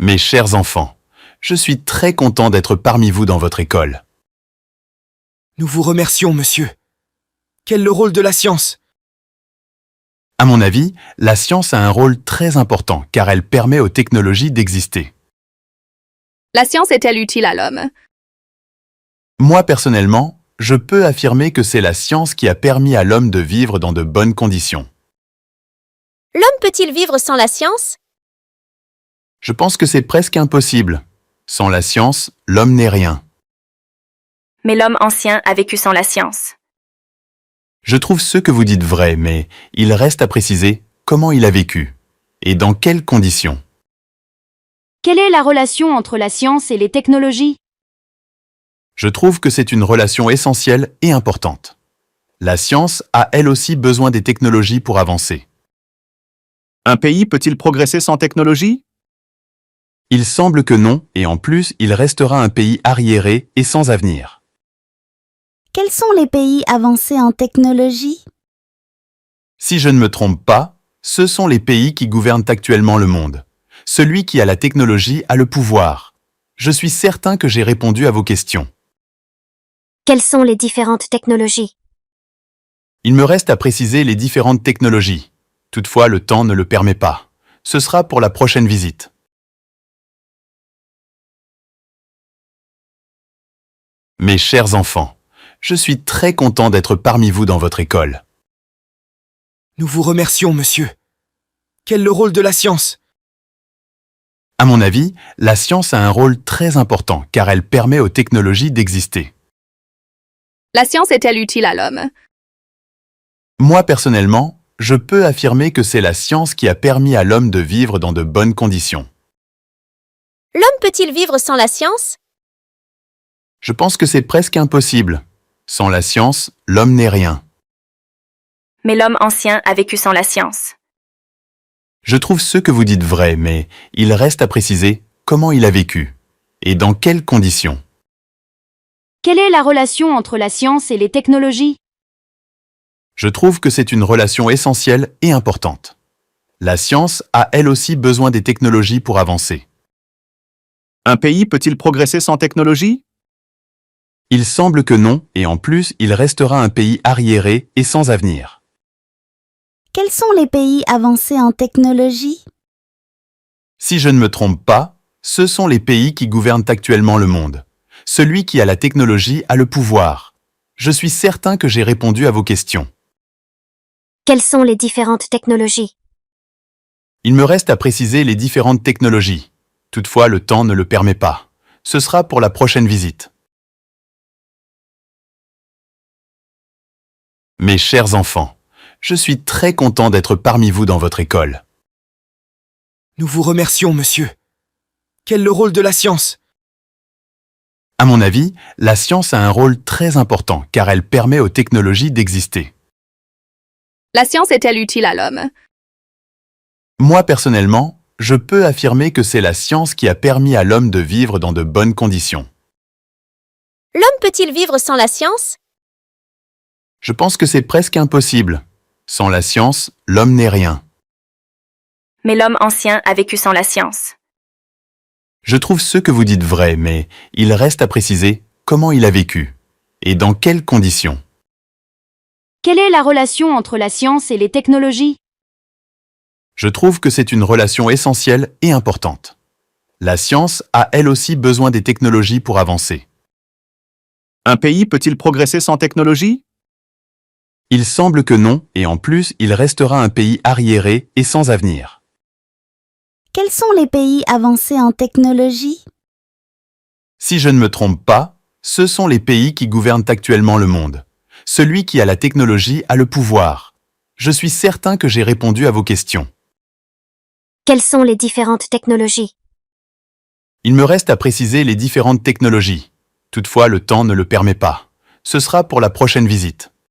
Mes chers enfants, je suis très content d'être parmi vous dans votre école. Nous vous remercions, monsieur. Quel est le rôle de la science? À mon avis, la science a un rôle très important car elle permet aux technologies d'exister. La science est-elle utile à l'homme? Moi, personnellement, je peux affirmer que c'est la science qui a permis à l'homme de vivre dans de bonnes conditions. L'homme peut-il vivre sans la science? Je pense que c'est presque impossible. Sans la science, l'homme n'est rien. Mais l'homme ancien a vécu sans la science. Je trouve ce que vous dites vrai, mais il reste à préciser comment il a vécu et dans quelles conditions. Quelle est la relation entre la science et les technologies? Je trouve que c'est une relation essentielle et importante. La science a elle aussi besoin des technologies pour avancer. Un pays peut-il progresser sans technologie? Il semble que non, et en plus, il restera un pays arriéré et sans avenir. Quels sont les pays avancés en technologie? Si je ne me trompe pas, ce sont les pays qui gouvernent actuellement le monde. Celui qui a la technologie a le pouvoir. Je suis certain que j'ai répondu à vos questions. Quelles sont les différentes technologies? Il me reste à préciser les différentes technologies. Toutefois, le temps ne le permet pas. Ce sera pour la prochaine visite. Mes chers enfants, je suis très content d'être parmi vous dans votre école. Nous vous remercions, monsieur. Quel est le rôle de la science? À mon avis, la science a un rôle très important car elle permet aux technologies d'exister. La science est-elle utile à l'homme? Moi, personnellement, je peux affirmer que c'est la science qui a permis à l'homme de vivre dans de bonnes conditions. L'homme peut-il vivre sans la science? Je pense que c'est presque impossible. Sans la science, l'homme n'est rien. Mais l'homme ancien a vécu sans la science. Je trouve ce que vous dites vrai, mais il reste à préciser comment il a vécu et dans quelles conditions. Quelle est la relation entre la science et les technologies? Je trouve que c'est une relation essentielle et importante. La science a elle aussi besoin des technologies pour avancer. Un pays peut-il progresser sans technologie? Il semble que non, et en plus, il restera un pays arriéré et sans avenir. Quels sont les pays avancés en technologie? Si je ne me trompe pas, ce sont les pays qui gouvernent actuellement le monde. Celui qui a la technologie a le pouvoir. Je suis certain que j'ai répondu à vos questions. Quelles sont les différentes technologies? Il me reste à préciser les différentes technologies. Toutefois, le temps ne le permet pas. Ce sera pour la prochaine visite. Mes chers enfants, je suis très content d'être parmi vous dans votre école. Nous vous remercions, monsieur. Quel est le rôle de la science? À mon avis, la science a un rôle très important car elle permet aux technologies d'exister. La science est-elle utile à l'homme? Moi, personnellement, je peux affirmer que c'est la science qui a permis à l'homme de vivre dans de bonnes conditions. L'homme peut-il vivre sans la science? Je pense que c'est presque impossible. Sans la science, l'homme n'est rien. Mais l'homme ancien a vécu sans la science. Je trouve ce que vous dites vrai, mais il reste à préciser comment il a vécu et dans quelles conditions. Quelle est la relation entre la science et les technologies? Je trouve que c'est une relation essentielle et importante. La science a elle aussi besoin des technologies pour avancer. Un pays peut-il progresser sans technologie? Il semble que non, et en plus, il restera un pays arriéré et sans avenir. Quels sont les pays avancés en technologie? Si je ne me trompe pas, ce sont les pays qui gouvernent actuellement le monde. Celui qui a la technologie a le pouvoir. Je suis certain que j'ai répondu à vos questions. Quelles sont les différentes technologies? Il me reste à préciser les différentes technologies. Toutefois, le temps ne le permet pas. Ce sera pour la prochaine visite.